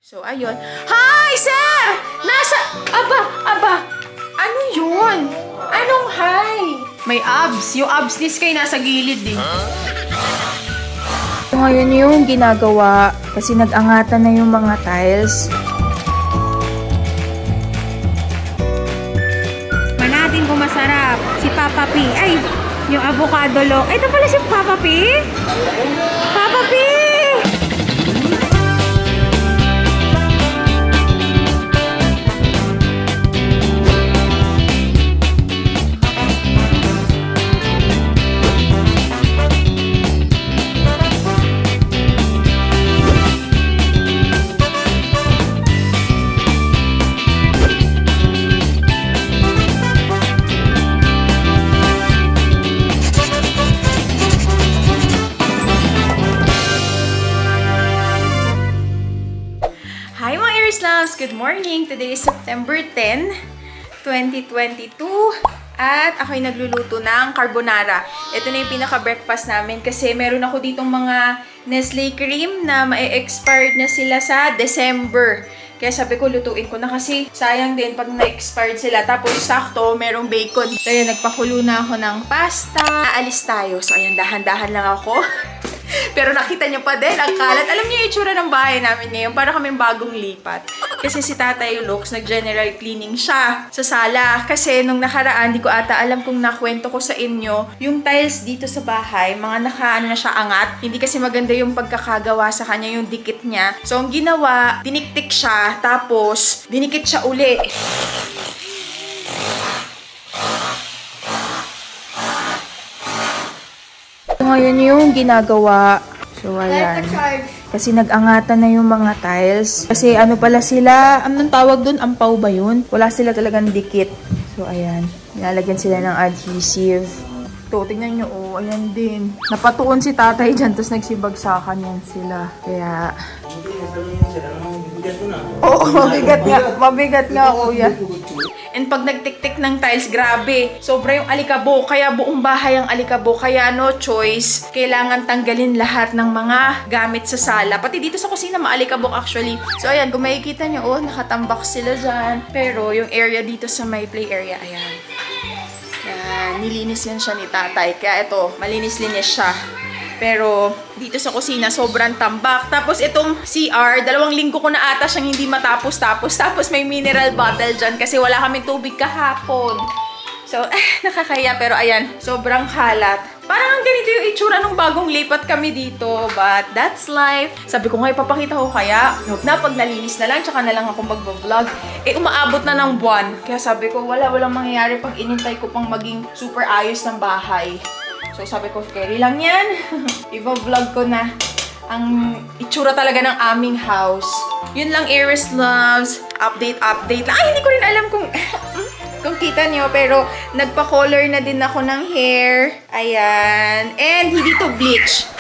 So, ayun. Hi, sir! Aba! Ano yun? Anong hi? May abs. Yung abs ni Sky nasa gilid eh. So, ngayon yung ginagawa kasi nag-angatan na yung mga tiles. Manatin kung masarap. Si Papa P. Ay, yung avocado lo. Ito pala si Papa P. Papa P! Good morning! Today is September 10, 2022 at ako'y nagluluto ng carbonara. Ito na yung pinaka-breakfast namin kasi meron ako ditong mga Nestle cream na ma-expired na sila sa December. Kaya sabi ko, lutuin ko na kasi sayang din pag na-expired sila. Tapos sakto, merong bacon. Kaya nagpakulo na ako ng pasta. Aalis tayo. So ayan, dahan-dahan lang ako. Pero nakita niyo pa din, ang kalat. Alam niyo yung itsura ng bahay namin ngayon. Para kaming bagong lipat. Kasi si Tatay Lux, nag-general cleaning siya sa sala. Kasi nung nakaraan, di ko ata alam kung nakwento ko sa inyo, yung tiles dito sa bahay, mga nakaano na siya angat. Hindi kasi maganda yung pagkakagawa sa kanya, yung dikit niya. So, ang ginawa, diniktik siya, tapos dinikit siya uli. Ngayon yung ginagawa. So, ayan. Kasi nag-angatan na yung mga tiles. Kasi ano pala sila, anong tawag dun? Ampaw ba yun? Wala sila talagang dikit. So, ayan. Nilalagyan sila ng adhesive. Ito, tingnan nyo. Oh, ayan din. Napatuon si tatay dyan, tapos nagsibagsakan yan sila. Kaya... Oo, mabigat nga. Mabigat nga, kuya. And pag nagtik-tik ng tiles, grabe. Sobra yung alikabok. Kaya buong bahay ang alikabok. Kaya no choice. Kailangan tanggalin lahat ng mga gamit sa sala. Pati dito sa kusina, maalikabok actually. So ayan, kung makikita nyo, oh, nakatambak sila dyan. Pero yung area dito sa may play area, ayan. Yan, nilinis yan siya ni tatay. Kaya ito, malinis-linis siya. Pero dito sa kusina, sobrang tambak. Tapos itong CR, 2 linggo ko na ata siyang hindi matapos-tapos. Tapos may mineral bottle dyan kasi wala kaming tubig kahapon. So, nakakaya. Pero ayan, sobrang kalat. Parang ganito yung itsura nung bagong lipat kami dito. But that's life. Sabi ko nga, ipapakita ko kaya. Huwag na, pag nalinis na lang, tsaka na lang ako mag-vlog. Eh, umaabot na ng buwan. Kaya sabi ko, walang mangyayari pag inintay ko pang maging super ayos ng bahay. So, sabi ko, carry lang yan. Iba-vlog ko na ang itsura talaga ng aming house. Yun lang, Aries Loves. Update lang. Ay, hindi ko rin alam kung kita nyo. Pero, nagpa-color na din ako ng hair. Ayan. And, hindi to bleach.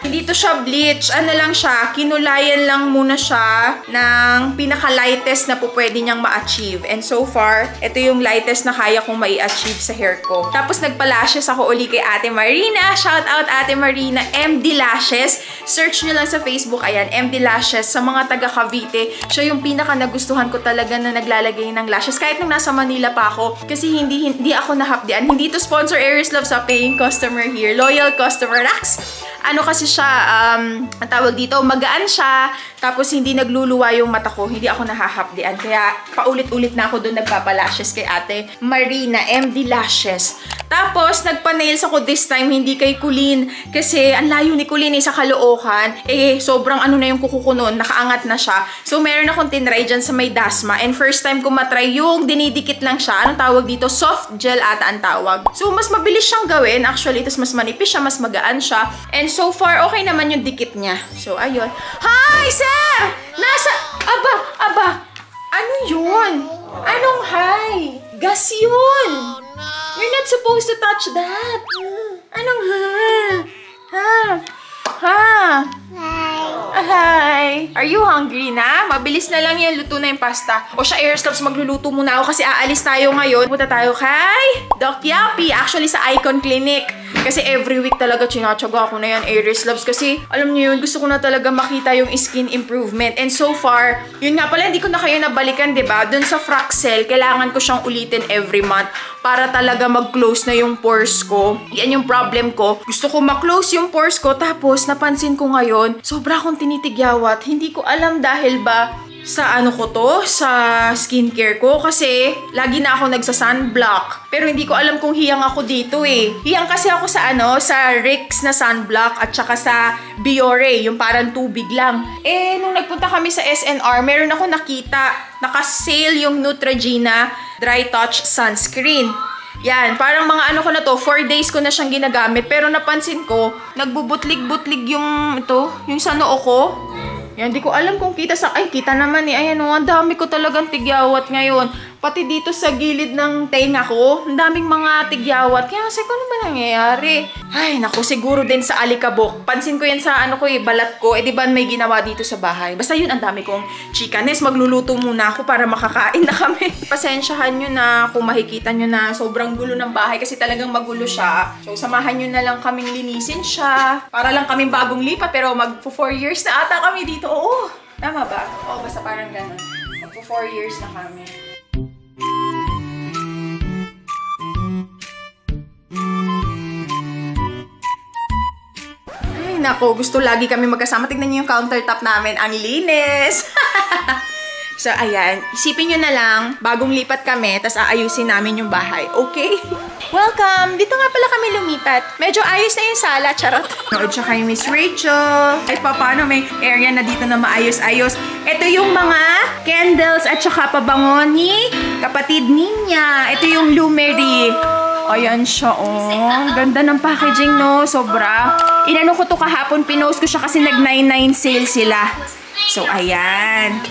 Hindi to siya bleach. Ano lang siya, kinulayan lang muna siya ng pinaka-lightest na po pwede niyang ma-achieve. And so far, ito yung lightest na kaya kong mai-achieve sa hair ko. Tapos nagpa-lashes ako uli kay Ate Marina. Shout out Ate Marina. MD Lashes. Search nyo lang sa Facebook. Ayan, MD Lashes. Sa mga taga Cavite, siya yung pinaka-nagustuhan ko talaga na naglalagay ng lashes. Kahit nung nasa Manila pa ako. Kasi hindi ako nahapdian. Hindi to sponsor Aries Love sa paying customer here. Loyal customer. Ano kasi siya, ang tawag dito, magaan siya, tapos hindi nagluluwa yung mata ko, hindi ako nahahapdian. Kaya paulit-ulit na ako doon nagpapalashes kay Ate Marina, MD Lashes. Tapos, nagpa-nails ako this time, hindi kay Kulin. Kasi, ang layo ni Kulin sa Caloocan. Eh, sobrang ano na yung kuko ko noon, nakaangat na siya. So, meron akong tinry dyan sa may Dasma. And first time ko matry yung dinidikit lang siya. Anong tawag dito? Soft gel ata ang tawag. So, mas mabilis siyang gawin. Actually, tapos mas manipis siya, mas magaan siya. And so far, okay naman yung dikit niya. So, ayun. Hi, sir! Aba! Ano yun? Anong hi? Gas yun! You're not supposed to touch that. Anong ha? Hi. Are you hungry na? Mabilis na lang yan. Luto na yung pasta. O siya, Air Stops, magluluto muna ako kasi aalis tayo ngayon. Punta tayo kay Doc Yapi. Actually, sa Icon Clinic. Kasi every week talaga chinatsaga ako na yan, Aries Loves. Kasi, alam niyo yun, gusto ko na talaga makita yung skin improvement. And so far, yun nga pala, hindi ko na kayo nabalikan, diba? Dun sa Fraxel, kailangan ko siyang ulitin every month para talaga mag-close na yung pores ko. Yan yung problem ko. Gusto ko ma-close yung pores ko, tapos napansin ko ngayon, sobra akong tinitigyawat. Hindi ko alam dahil ba sa ano ko to, sa skincare ko kasi lagi na ako nagsa-sunblock. Pero hindi ko alam kung hiyang ako dito eh. Hiyang kasi ako sa ano, sa Rix na sunblock at saka sa Biore, yung parang tubig lang. Eh, nung nagpunta kami sa SNR, meron ako nakita, naka-sale yung Neutrogena Dry Touch Sunscreen. Yan, parang mga ano ko na to, 4 days ko na siyang ginagamit. Pero napansin ko, nagbubutlig-butlig yung ito, yung sa noo ko. Yan, di ko alam kung kita sa... Ay, kita naman eh. Ayan o, ang dami ko talagang tigyawat ngayon. Pati dito sa gilid ng tenga ko, ang daming mga tigyawat. Kaya kasi ano ba nangyayari? Ay, naku, siguro din sa alikabok. Pansin ko yan sa ano ko eh, balat ko. Eh, di ba may ginawa dito sa bahay? Basta yun, ang dami kong chikanes. Magluluto muna ako para makakain na kami. Pasensyahan nyo na kung makikita nyo na sobrang gulo ng bahay kasi talagang magulo siya. So, samahan nyo na lang kaming linisin siya. Para lang kaming bagong lipat pero mag-4 years na ata kami dito. Oo, tama ba? Oo, basta parang gano'n. Mag-4 years na kami. Ay, nako. Gusto lagi kami magkasama. Tignan niyo yung countertop namin. Ang linis! So, ayan. Isipin nyo na lang, bagong lipat kami, tas aayusin namin yung bahay. Okay? Welcome! Dito nga pala kami lumipat. Medyo ayos na yung sala, charot. Nood siya kay Miss Rachel. Ay, paano may area na dito na maayos-ayos. Ito yung mga candles at saka pabango ni kapatid niya. Ito yung Lumery. Ayan siya, oh. Ganda ng packaging, no? Sobra. Inano ko to kahapon, pinost ko siya kasi nag-99 sale sila. So, ayan.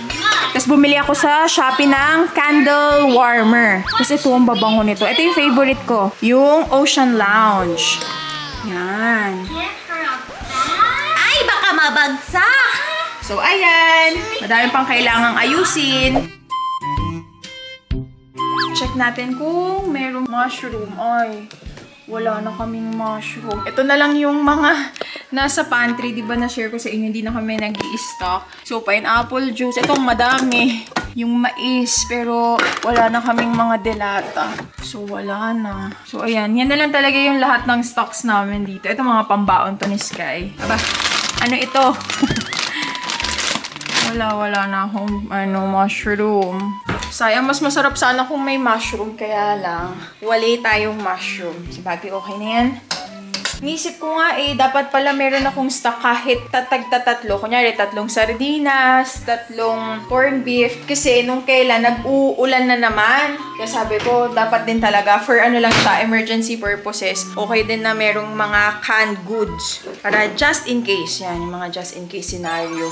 Tapos bumili ako sa Shopee ng candle warmer. Kasi ito ang babango nito. Ito yung favorite ko. Yung Ocean Lounge. Yan. Ay, baka mabagsak! So, ayan. Madami pang kailangang ayusin. Check natin kung merong mushroom. Ay, wala na kaming mushroom. Ito na lang yung mga nasa pantry. Diba na-share ko sa inyo, hindi na kami nag-i-stock. So, pineapple juice. Itong madami. Yung mais. Pero, wala na kaming mga delata. So, wala na. So, ayan. Yan na lang talaga yung lahat ng stocks namin dito. Ito mga pambaon to ni Sky. Aba, ano ito? Wala na akong mushroom. Sayang, mas masarap sana kung may mushroom. Kaya lang, wala tayong mushroom. Sabagay, okay na yan. Nisip ko nga dapat pala meron akong stock kahit tatlo. Kunyari, 3 sardinas, 3 corned beef. Kasi nung kailan, nag-uulan na naman. Kaya sabi ko, dapat din talaga for ano lang siya, emergency purposes. Okay din na merong mga canned goods. Para just in case. Yan, yung mga just in case scenario.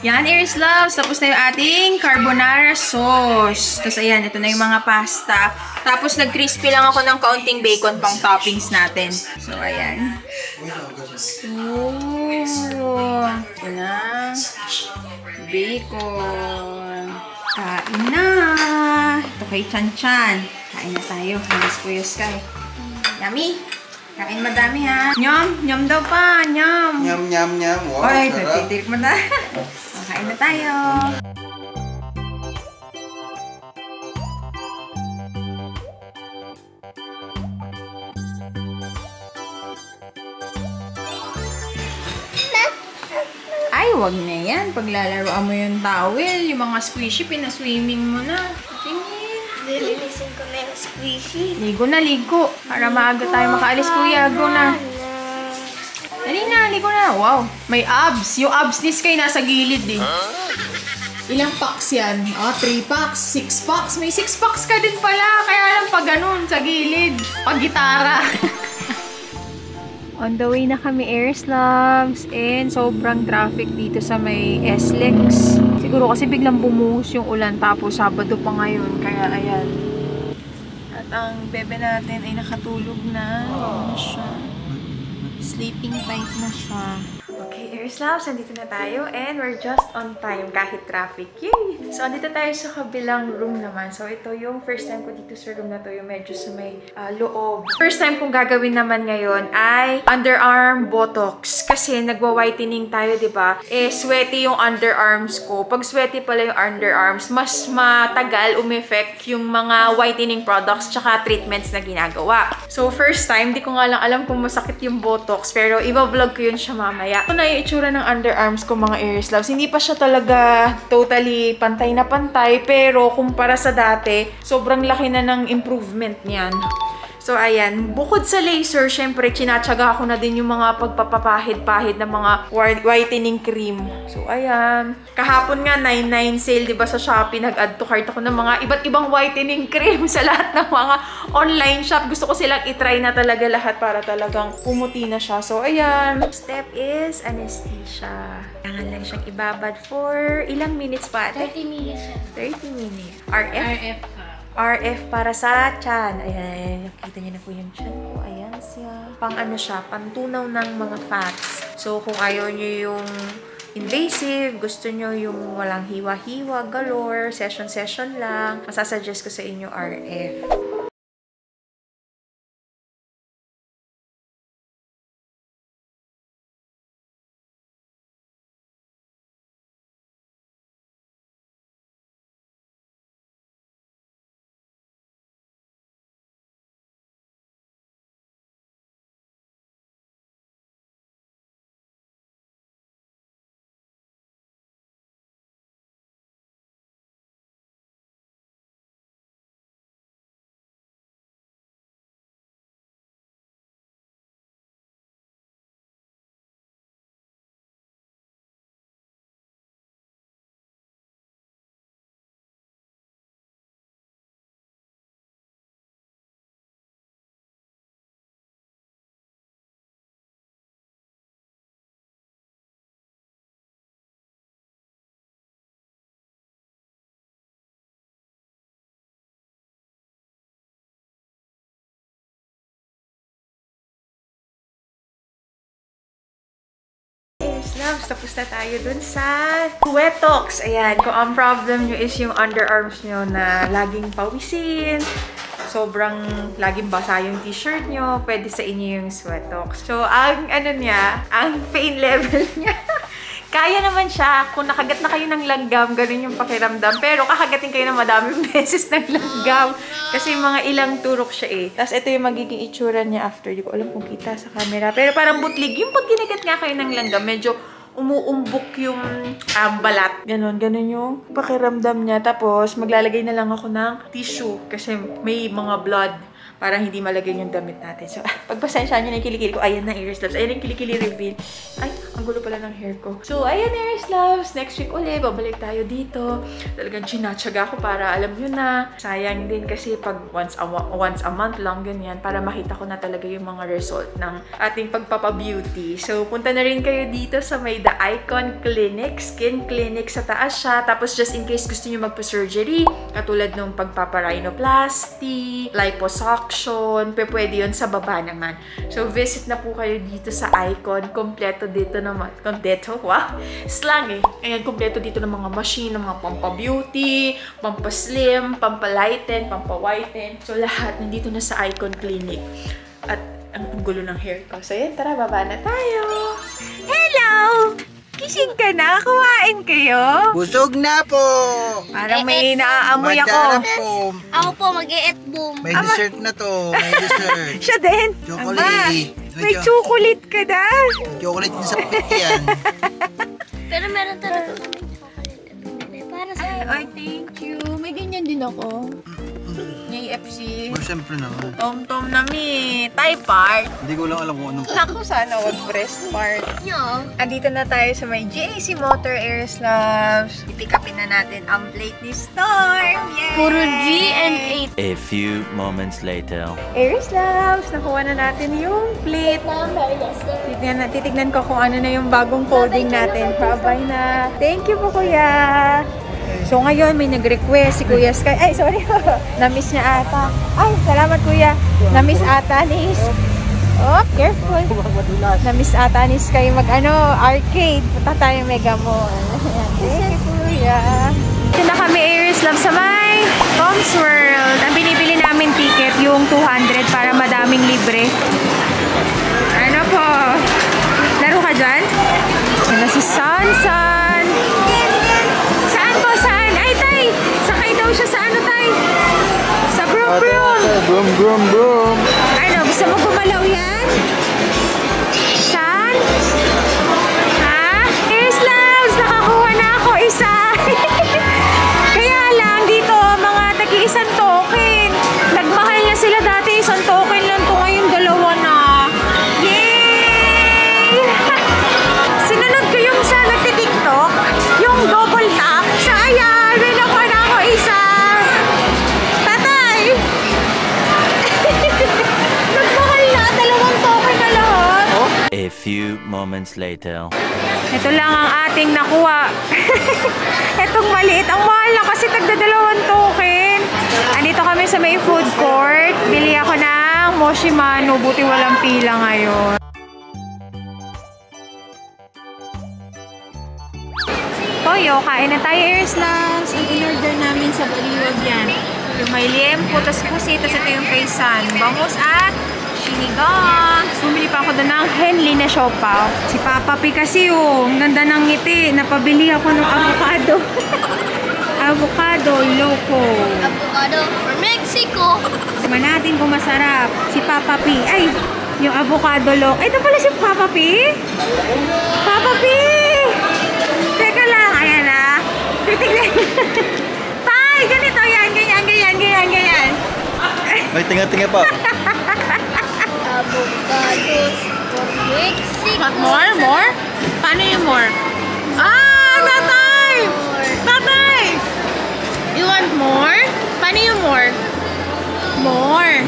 Yan, Aries Loves. Tapos na yung ating carbonara sauce. Tapos ayan, ito na yung mga pasta. Tapos nag-crispy lang ako ng kaunting bacon pang toppings natin. So, ayan. Ooh. Ito na. Bacon. Kain na. Ito kay Chan Chan. Kain na tayo. Halos Kuya Sky. Yummy. Kain madami ha. Nyam. Nyam daw pa. Nyam. Nyam, nyam, nyam. Wow, ay, sarap. natitik mo na. Kain na tayo. Ay, wag na yan. Paglalaroan mo yung towel, yung mga squishy, pinaswimming mo na. Tingin. Nililisin ko na yung squishy. Ligo na, ligo. Para maaga tayo makaalis, kuya. Go na. Dali na, ligo na. Wow, may abs. Yung abs ni Sky nasa gilid eh. Ilang packs yan? 3 packs, 6 packs. May 6 packs ka din pala. Kaya lang pag ganun, sa gilid. Pag gitara. On the way na kami, Aries Loves. And sobrang traffic dito sa may SLEX. Siguro kasi biglang bumuhos yung ulan. Tapos Sabado pa ngayon. Kaya ayan. At ang bebe natin ay nakatulog na. Ano na siya? Sleeping tight na siya. Okay, Aries Loves, nandito na tayo and we're just on time kahit traffic. Yay! So, andito tayo sa kabilang room naman. So, ito yung first time ko dito sa room na to, yung medyo sa may loob. First time kong gagawin naman ngayon ay underarm botox. Kasi nagwa-whitening tayo, diba? Sweaty yung underarms ko. Pag sweaty pala yung underarms, mas matagal umeffect yung mga whitening products tsaka treatments na ginagawa. So, first time, di ko nga lang alam kung masakit yung botox, pero i-vlog ko yun siya mamaya. Ito na yung itsura ng underarms ko, mga Aries Loves. Hindi pa siya talaga totally pantay na pantay, pero kumpara sa dati, sobrang laki na ng improvement niyan. So, ayan. Bukod sa laser, syempre, chinatsaga ko na din yung mga pagpapapahid-pahid ng mga whitening cream. So, ayan. Kahapon nga, 99 sale, diba, sa Shopee, nag-add to cart ako ng mga iba't ibang whitening cream sa lahat ng mga online shop. Gusto ko silang itry na talaga lahat para talagang pumuti na siya. So, ayan. Step is anesthesia. Kailangan lang siyang ibabad for ilang minutes pa? 30 minutes. 30 minutes. RF para sa tiyan. Ayan, nakita niyo na po yung tiyan ko. Ayan siya. Pang ano siya, pantunaw ng mga fats. So, kung ayaw niyo yung invasive, gusto niyo yung walang hiwa-hiwa, galore, session-session lang, masasuggest ko sa inyo RF. Loves, tapos na tayo dun sa Sweatox. Ayan, kung ang problem nyo is yung underarms nyo na laging pawisin, sobrang laging basa yung t-shirt nyo, pwede sa inyo yung Sweatox. So, ang ano niya, ang pain level niya, kaya naman siya. Kung nakagat na kayo ng langgam, ganun yung pakiramdam. Pero kakagatin kayo ng madaming beses ng langgam. Kasi mga ilang turok siya eh. Tapos ito yung magiging itsura niya after. Di ko alam kung kita sa camera. Pero parang butlig. Yung pag ginagat nga kayo ng langgam, medyo umuumbok yung balat. Ganon yung pakiramdam niya. Tapos maglalagay na lang ako ng tissue. Kasi may mga blood. Parang hindi malagay yung damit natin. So, pagpasensya nyo na yung kilikili ko. Ayan na, Aries Loves. Ayan yung kilikili reveal. Ay, ang gulo pala ng hair ko. So, ayan, Aries Loves. Next week ulit, babalik tayo dito. Talagang chinatsaga ko para alam nyo na. Sayang din kasi pag once a month lang, ganyan. Para makita ko na talaga yung mga result ng ating pagpapabeauty. So, punta na rin kayo dito sa may The Icon Clinic. Skin Clinic sa taas siya. Tapos, just in case gusto nyo magpa-surgery, katulad ng pagpapa-rhinoplasty, liposuction, pwede yun sa baba naman. So, visit na po kayo dito sa Icon. Kompleto dito naman. Kompleto? Wow! Slang eh. Ayan, kompleto dito ng mga machine, ng mga pampa-beauty, pampa-slim, pampa-lighten, pampa-whiten. So, lahat nandito na sa Icon Clinic. At ang gulo ng hair ko. So, yan. Tara, baba na tayo! Hello! Gising ka na? Kumain kayo? Busog na po! Parang may naaamoy ako. Po. Ako po, mag-e-eat boom. May dessert na to. May dessert. Siya din. Chocolate. Aba, may chocolate ka na. Chocolate din sa puti yan. Pero meron talaga kami chocolate. Para sa Ay, thank you. May ganyan din ako. FC. Well, siyempre naman. Tom-tom na mi. Thai part. Hindi ko lang alam kung anong... Naku, sana wag breast part. nyo. Andito na tayo sa may JC Motor Aries Loves. Ipikapin na natin ang plate ni Storm. Yay! Puro G and 8. A few moments later. Aries Loves, nakuha na natin yung plate. Titignan ko kung ano na yung bagong coding natin. Bye-bye na. Thank you po, Kuya. So, ngayon, may nag-request si Kuya Sky. Ay, sorry. Na-miss niya ata. Ay, salamat, Kuya. Na-miss ata ni Oh, careful. Na-miss ata ni Sky arcade. Punta tayo Mega Mall. Ayan, thank you, Kuya. Ito na kami, Aries Love, sa may Tom's World. Ang binibili namin ticket, yung 200 para madaming libre. Ano po? Laro ka dyan? Yan na si Sansan. Saan po? Saan? Ay, Tay! Sakay daw siya sa Tay? Sa Broom Broom. Broom, broom, broom. Ano? Gusto mo gumalaw yan? Saan? Ha? Aries Loves! Nakakuha na ako isa. Kaya lang, dito, mga tagi-isang token. Nagmahal na sila dati. Isang token lang to. Ngayon, dalawa na. Yay! Sinunod ko yung sa nagtitiktok. Yung double tap. Sa ayan, may nakuha na ako isa. Tatay! Nagmahal na. Dalawang token na lahat. A few moments later. Ito lang ang ating nakuha. Itong maliit. Ang mahal na kasi tagdadalawang token. Andito kami sa may food court. Bili ako ng Moshimano. Buti walang pila ngayon. Toyo, kain na tayo, Aries Loves. Ang in-order namin sa Baliwag yan. Yung may liempo, tas pusit, tas ito yung kaisan. Bangus at sinigang. Bumili pa ako doon ng Henley na siopaw. Si Papa P kasi ang ganda ng ngiti. Napabili ako ng avocado. Avocado loco. Avocado for Mexico. Tignan natin kung masarap. Si Papa P. Ay, yung avocado loco. Ay, ito pala si Papa P. Papa P! Teka lang. Ayan na. Titignan. Tay, ganito yan. Ganyan. May tinga-tinga pa. Avocados for Mexico. More? Paano yung more? Tatay! Tatay! You want more? Paano yung more? More.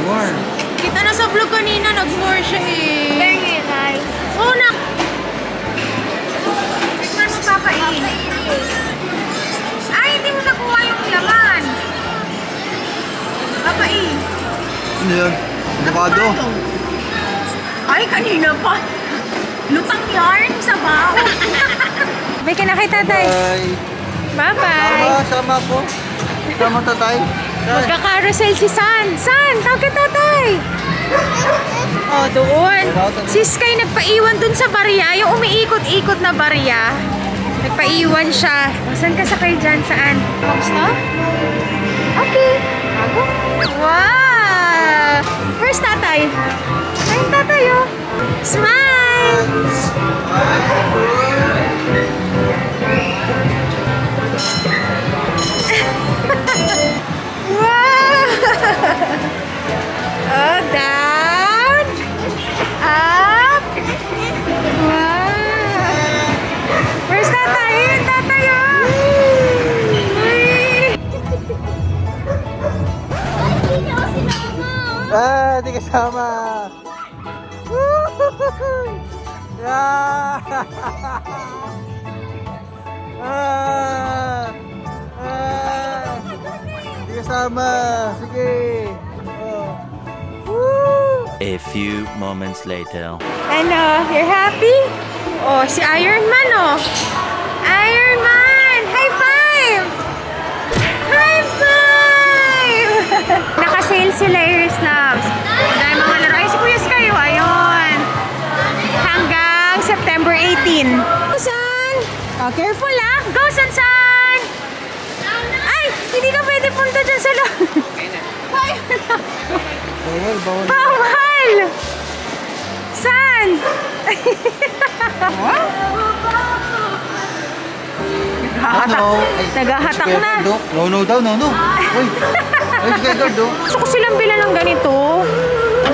Kita na sa vlog kanina, nag-more siya eh. Very nice. Nak! Tikman mo, Papa E. Ay, hindi mo nakuha yung laman. Papa E. Ano yun? Avocado. Ay, kanina pa. Lutang yarn sa bao. May kinakita, Tatay. Bye-bye. Sama ko. Sama tatay. Magka-carousel si San. San, tawag ka, Tatay. Oh, doon. Si Sky nagpaiwan dun sa barya. Yung umiikot-ikot na barya. Nagpaiwan siya. Saan ka sakay dyan? Saan? Gusto? Okay. Bago? Wow! Where's Tatay? Ayun, Tatay, oh. Smile! Wow! Oh, down! Up! Wow! Where's Tatay? Ayun, Tatay, oh! Uy! Di kasama. Di kasama. Sige. A few moments later. Ano, you're happy? Oh, si Iron Man, oh. Iron Man! High five! High five! Naka-sale sila, Aries Loves. Dahil mga laro. Ay, si Kuya Sky, oh, ayun. Hanggang September 18. San? Oh, careful, ah. Go, San! Ay, hindi ka pwede punta dyan sa loob. Bawal! San? Naghahatak na. No daw, no. Ay, guard, oh. Gusto ko silang bilan ng ganito.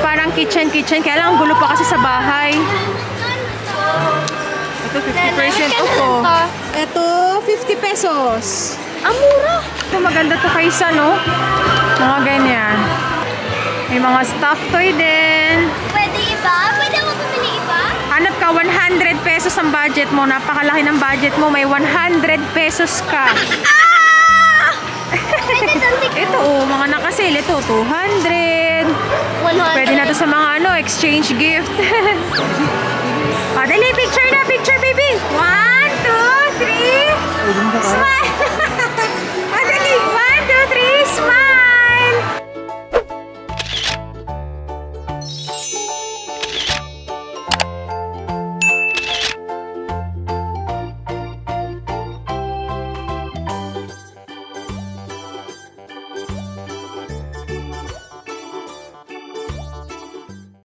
Parang kitchen. Kaya lang ang gulo pa kasi sa bahay. Ito 50% off, oh. Ito 50 pesos. Ang mura. Ito maganda to kaysa, no? Mga ganyan. May mga stuffed toy din. Pwede iba? Pwede ako bumili iba? Hanap ka, 100 pesos ang budget mo. Napakalaki ng budget mo. May 100 pesos ka. Pwede something. Ito, oh, mga nakasale. Ito, 200. Pwede na to sa mga exchange gift. Dali, picture na, picture, baby. 1, 2, 3. Smile!